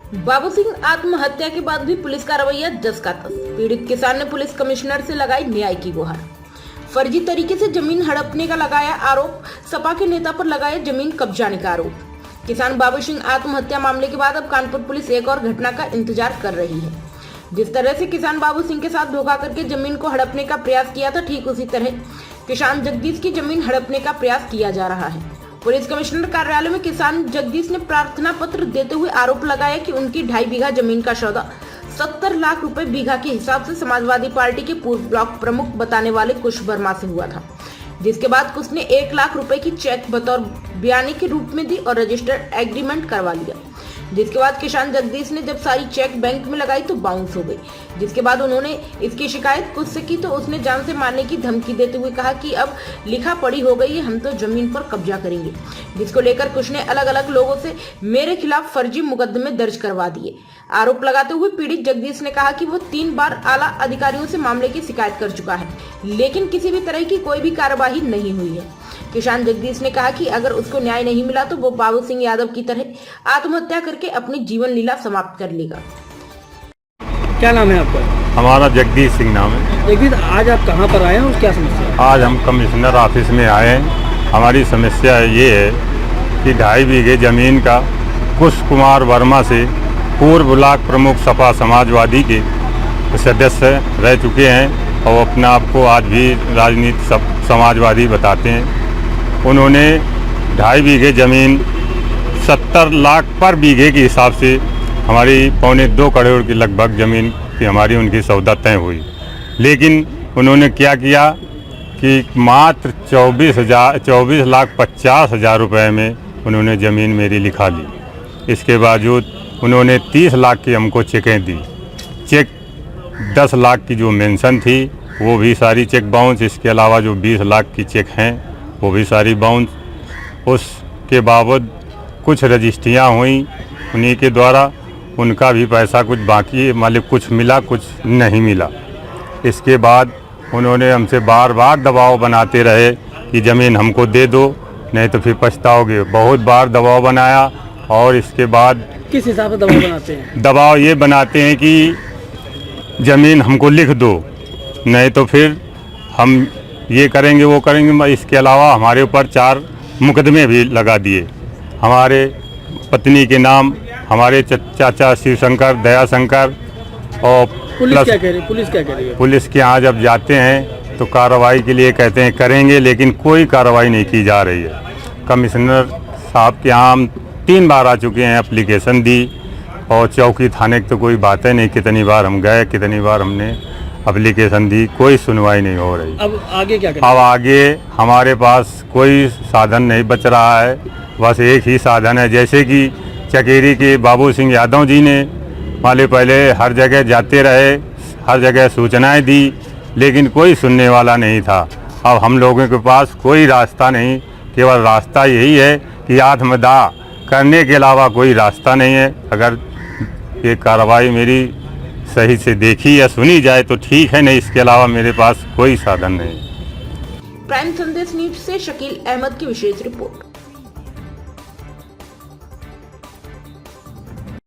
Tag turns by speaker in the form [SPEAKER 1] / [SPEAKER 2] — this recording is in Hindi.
[SPEAKER 1] बाबू सिंह आत्महत्या के बाद भी पुलिस का रवैया जस का तस। पीड़ित किसान ने पुलिस कमिश्नर से लगाई न्याय की गुहार। फर्जी तरीके से जमीन हड़पने का लगाया आरोप, सपा के नेता पर लगाया जमीन कब्जाने का आरोप। किसान बाबू सिंह आत्महत्या मामले के बाद अब कानपुर पुलिस एक और घटना का इंतजार कर रही है। जिस तरह से किसान बाबू सिंह के साथ धोखा करके जमीन को हड़पने का प्रयास किया था, ठीक उसी तरह किसान जगदीश की जमीन हड़पने का प्रयास किया जा रहा है। पुलिस कमिश्नर कार्यालय में किसान जगदीश ने प्रार्थना पत्र देते हुए आरोप लगाया कि उनकी 2.5 बीघा जमीन का सौदा 70 लाख रुपए बीघा के हिसाब से समाजवादी पार्टी के पूर्व ब्लॉक प्रमुख बताने वाले कुश वर्मा से हुआ था, जिसके बाद कुश ने 1 लाख रुपए की चेक बतौर बयानी के रूप में दी और रजिस्टर्ड एग्रीमेंट करवा लिया। जिसके बाद किसान जगदीश ने जब सारी चेक बैंक में लगाई तो बाउंस हो गई। जिसके बाद उन्होंने इसकी शिकायत कुश से की तो उसने जान से मारने की धमकी देते हुए कहा कि अब लिखा पढ़ी हो गई है, हम तो जमीन पर कब्जा करेंगे। जिसको लेकर कुश ने अलग अलग लोगों से मेरे खिलाफ फर्जी मुकदमे दर्ज करवा दिए। आरोप लगाते हुए पीड़ित जगदीश ने कहा कि वो 3 बार आला अधिकारियों से मामले की शिकायत कर चुका है, लेकिन किसी भी तरह की कोई भी कार्यवाही नहीं हुई है। किसान जगदीश ने कहा कि अगर उसको न्याय नहीं मिला तो वो बाबू सिंह यादव की तरह आत्महत्या करके अपनी जीवन लीला समाप्त कर लेगा।
[SPEAKER 2] क्या नाम है आपका?
[SPEAKER 3] हमारा जगदीश सिंह नाम है।
[SPEAKER 2] जगदीश, आज आप कहाँ पर आए हैं और क्या समस्या है?
[SPEAKER 3] आज हम कमिश्नर ऑफिस में आए हैं। हमारी समस्या ये है कि 2.5 बीघे ज़मीन का कुश कुमार वर्मा से पूर्व ब्लॉक प्रमुख सपा समाजवादी के सदस्य रह चुके हैं और अपने आप को आज भी राजनीति समाजवादी बताते हैं। उन्होंने 2.5 बीघे ज़मीन 70 लाख पर बीघे के हिसाब से हमारी 1.25 करोड़ की लगभग ज़मीन की हमारी उनकी सौदा तय हुई, लेकिन उन्होंने क्या किया कि मात्र 24,50,000 रुपये में उन्होंने ज़मीन मेरी लिखा ली। इसके बावजूद उन्होंने 30 लाख की हमको चेकें दी। चेक 10 लाख की जो मेंशन थी वो भी सारी चेक बाउंस, इसके अलावा जो 20 लाख की चेक हैं वो भी सारी बाउंस। उसके बावजूद कुछ रजिस्ट्रियाँ हुई उन्हीं के द्वारा, उनका भी पैसा कुछ बाकी, मतलब कुछ मिला कुछ नहीं मिला। इसके बाद उन्होंने हमसे बार बार दबाव बनाते रहे कि ज़मीन हमको दे दो नहीं तो फिर पछताओगे। बहुत बार दबाव बनाया और इसके बाद
[SPEAKER 2] किस हिसाब से दबाव बनाते हैं?
[SPEAKER 3] दबाव ये बनाते हैं कि ज़मीन हमको लिख दो नहीं तो फिर हम ये करेंगे वो करेंगे। इसके अलावा हमारे ऊपर 4 मुकदमे भी लगा दिए। हमारे पत्नी के नाम, हमारे चाचा शिवशंकर, दयाशंकर और
[SPEAKER 2] पुलिस क्या कह रही है? पुलिस क्या कह रही है?
[SPEAKER 3] पुलिस के यहाँ जब जाते हैं तो कार्रवाई के लिए कहते हैं करेंगे, लेकिन कोई कार्रवाई नहीं की जा रही है। कमिश्नर साहब के यहाँ हम 3 बार आ चुके हैं, एप्लीकेशन दी और चौकी थाने की तो कोई बात है नहीं। कितनी बार हम गए, कितनी बार हमने एप्लीकेशन दी, कोई सुनवाई नहीं हो रही।
[SPEAKER 2] अब आगे क्या करें?
[SPEAKER 3] अब आगे हमारे पास कोई साधन नहीं बच रहा है, बस एक ही साधन है। जैसे कि चकेरी के बाबू सिंह यादव जी ने वाले पहले हर जगह जाते रहे, हर जगह सूचनाएं दी, लेकिन कोई सुनने वाला नहीं था। अब हम लोगों के पास कोई रास्ता नहीं, केवल रास्ता यही है कि आत्मदाह करने के अलावा कोई रास्ता नहीं है। अगर ये कार्रवाई मेरी सही से देखी या सुनी जाए तो ठीक है, नहीं इसके अलावा मेरे पास कोई साधन नहीं।
[SPEAKER 1] प्राइम संदेश न्यूज से शकील अहमद की विशेष रिपोर्ट।